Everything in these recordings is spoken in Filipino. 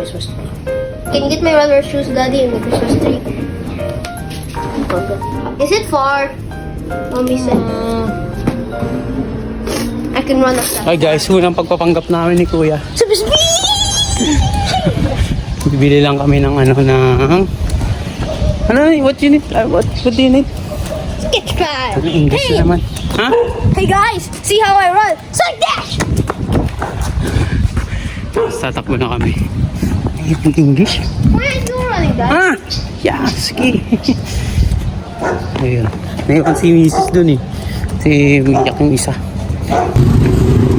Christmas tree. Can you get my rubber shoes, Daddy, in the Christmas tree? Is it far? Mommy said. I can run up that. Ay guys, unang pagpapanggap namin ni Kuya. Bibili lang kami ng what you need? What do you need? Sketchpad. Ano English na naman? Ha? Hey guys, see how I run? Like dash. Tapos tatakbo na kami. Ay, yung English? Why are you running, Dad? Ah! Yeah, sige. Ayun. Naiwan si Mrs. dun eh. Si umiyak yung isa.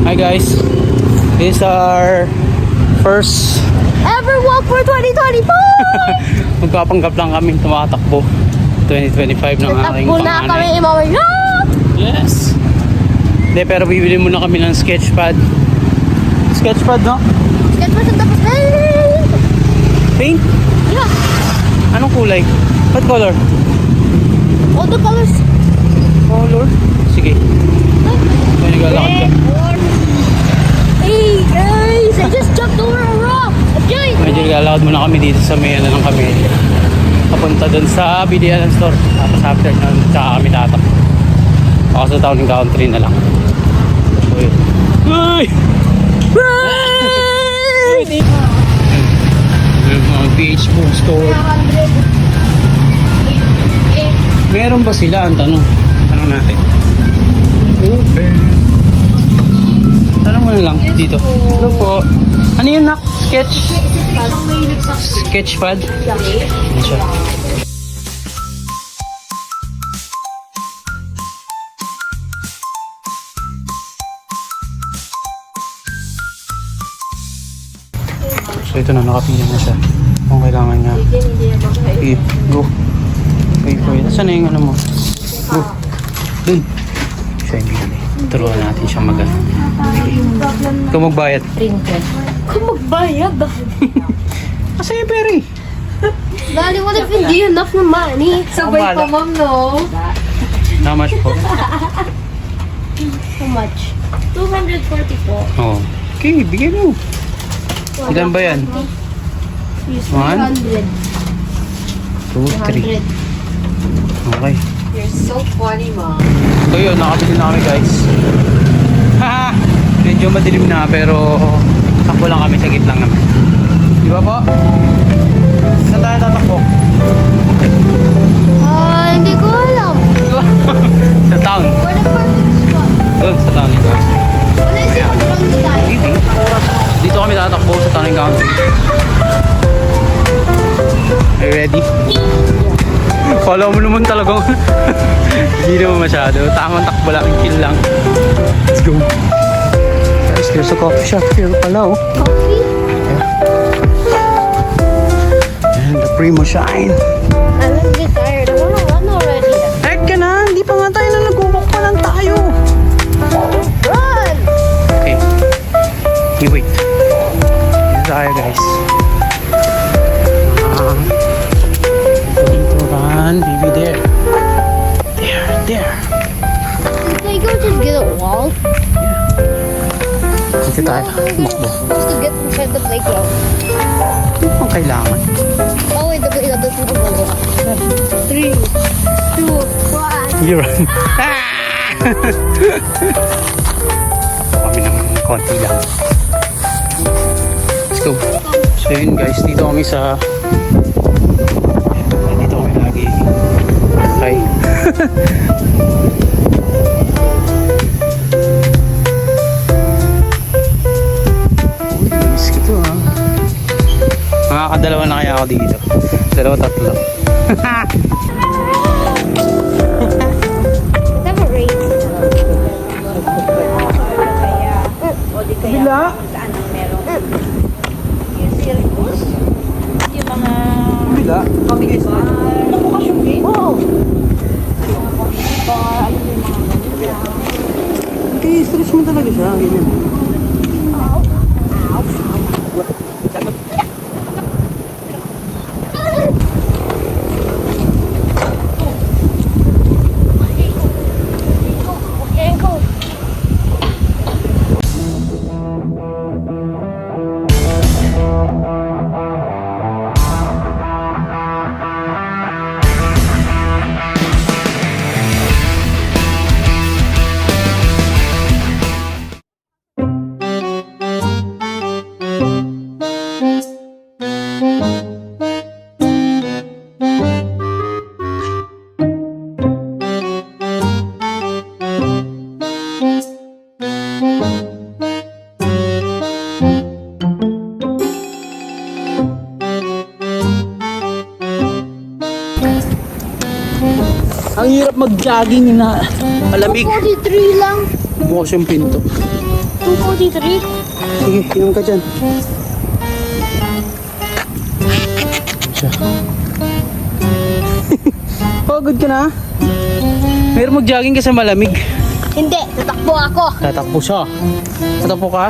Hi guys. This is our first Ever walk for 2024! magpapanggap lang kami tumatakbo 2025 ng aking Natakbo na kami, panganay. Mama. Yes! Hindi, pero bibili muna kami ng sketchpad. Sketchpad, no? Sketchpad ang tapos. Paint? Yeah. Anong kulay? What color? All the colors. Color? Sige. May naglalakad ka. Hey guys, I just jumped over a rock. A giant Medyo naglalakad muna kami dito sa may ng kami. Papunta dun sa BDL store. Tapos after nun, tsaka kami tatak. Ako sa town and country na lang. Uy! Uy! Mga PH book store. Meron ba sila? Ang tanong. Tanong natin. Tanong mo na lang dito. Hello po. Ano yun, nak? Sketchpad? Ano siya? So ito na, nakapila na siya. Kung kailangan niya. Okay, go. Wait for it. Saan na yung ano mo? Go. Dun. Siya yung bigay. Turuan natin siya mag-ano. Ikaw magbayad. Kung magbayad. Kasi yung pera eh. Daddy, what if hindi enough na money? Sabay pa, Mom, no? How much po? How much? 240 po. Oo. Okay, bigyan mo. Ilan ba yan? 1, 100. 2, 3. Okay. You're so funny, Mom. So yun, nakabili na kami guys. Haha! Medyo madilim na pero takbo lang kami, sagit lang naman. Di ba po? Saan tayo tatakbo? Hindi ko alam. Sa town. Where the perfect spot? Doon, sa town. Wala yung siya tayo. Dito kami tatakbo sa town and country. Are you ready? Follow mo naman talaga. Hindi naman masyado. Tamang takbo lang, chill lang. Let's go. Guys, there's a coffee shop here pala oh. Coffee? And the Primo Shine. I'm a bit tired. I wanna run already. Heck ka na, hindi pa nga tayo na nag-walk pa lang tayo. Run! Okay. Okay, wait. Dito tayo guys. Going to run, baby, there. There. Did I go just get a wall? Dito tayo. Makbo. Just to get inside the playground. Ano pang kailangan? Oh, wait, the playground doesn't go. 3, 2, 1. You run. Kami ng konti lang. Let's go. So yun guys, dito kami sa dito kami lagi. Okay. Miss ko to ha. Makakadalawa na kaya ako dito. Dalawa, tatlo. Never rain. Bila? Yung circus? Yung mga... Bila? Pabigay sa akin. Nakukasyon game? Oo. Okay, stress mo talaga siya. Ganyan. Ang hirap mag-jogging na malamig. 243 lang. Bukas yung pinto. 243. Sige, inom ka dyan. Siya. Pagod ka na? Meron mag-jogging ka sa malamig. Hindi, tatakbo ako. Tatakbo siya. Tatakbo ka?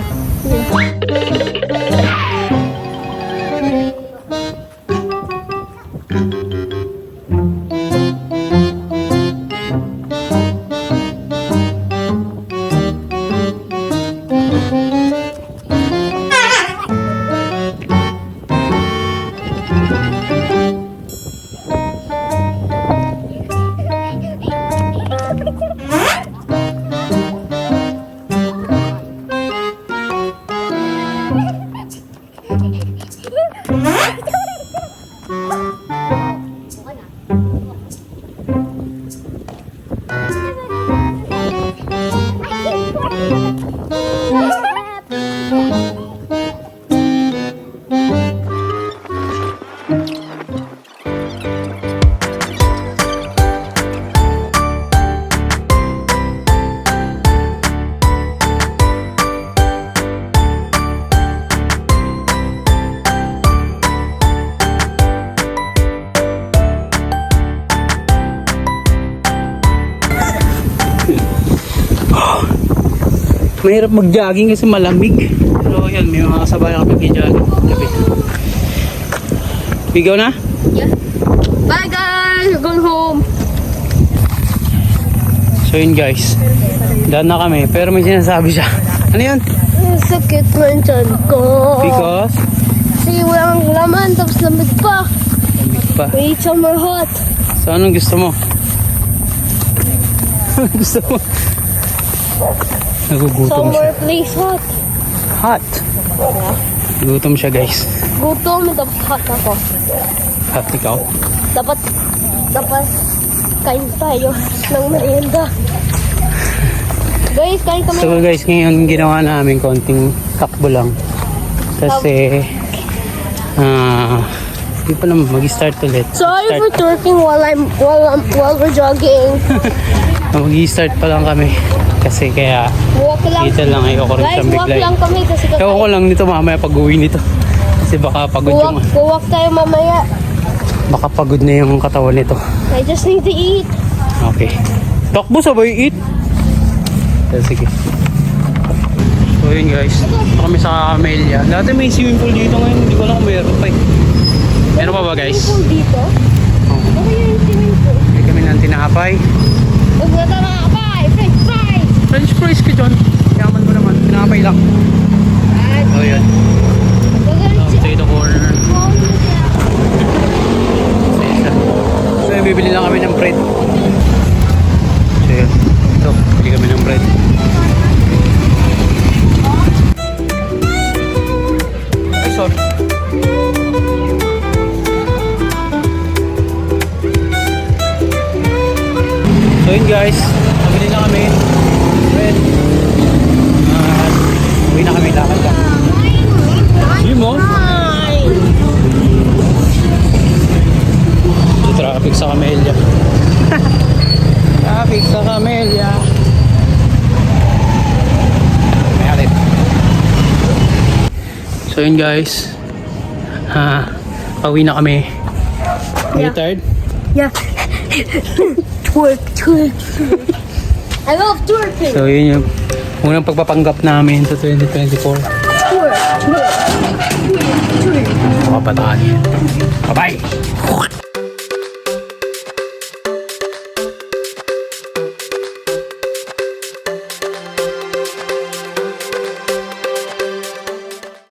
Mahirap mag-jogging kasi malamig. Pero yan, may mga kasabay kami mag-jogging. Gabi. Bigaw na? Yeah. Bye guys, we're going home. So yun guys, daan na kami. Pero may sinasabi siya. Ano yun? Sakit na yung tiyan ko. Because? Kasi walang laman, tapos lamig pa. Lamig pa. We eat somewhere hot. So anong gusto mo? Anong gusto mo? Nagugutom siya. Somewhere place hot. Hot. Gutom siya guys. Gutom, tapos hot ako. Hot ikaw? Dapat kain tayo ng merienda. Guys, kain kami. So guys, ngayon ginawa namin konting takbo lang. Kasi hindi pa naman mag-start ulit. Sorry for twerking while we're jogging. Mag-start pa lang kami. Kasi kaya Walk lang. dito lang ay ako rin Guys, siyang walk bigla. lang kami kasi Ewan ko lang nito mamaya pag-uwi nito. Kasi baka pagod yung Walk tayo mamaya. baka pagod na yung katawan nito. I just need to eat. Okay. Takbo sabay eat. Sige. So yun guys. Dito kami sa Camellia. Dati may swimming pool dito ngayon. Hindi ko alam kung meron pa eh. Meron pa ba guys? Swimming pool dito? Oh. Okay yung swimming pool. May kami ng tinapay. Huwag na tinapay! French fries! French fries ka dyan. Yaman mo naman. Tinapay lang. So yun. Potato corner. So yun, bibili lang kami ng bread. So yun. Ito, bili kami ng bread. Ay, sorry. So yun guys, nabili na kami. Bread. Uwi na kami, lakad lang. Hindi mo? Traffic sa Camellia. Traffic sa Camellia. May alit. So yun guys. Pauwi na kami. Are you tired? Yeah. Twerk. I love twerking. So yun yung unang pagpapanggap namin sa 2024. Twerk. Mga bataan. Bye-bye!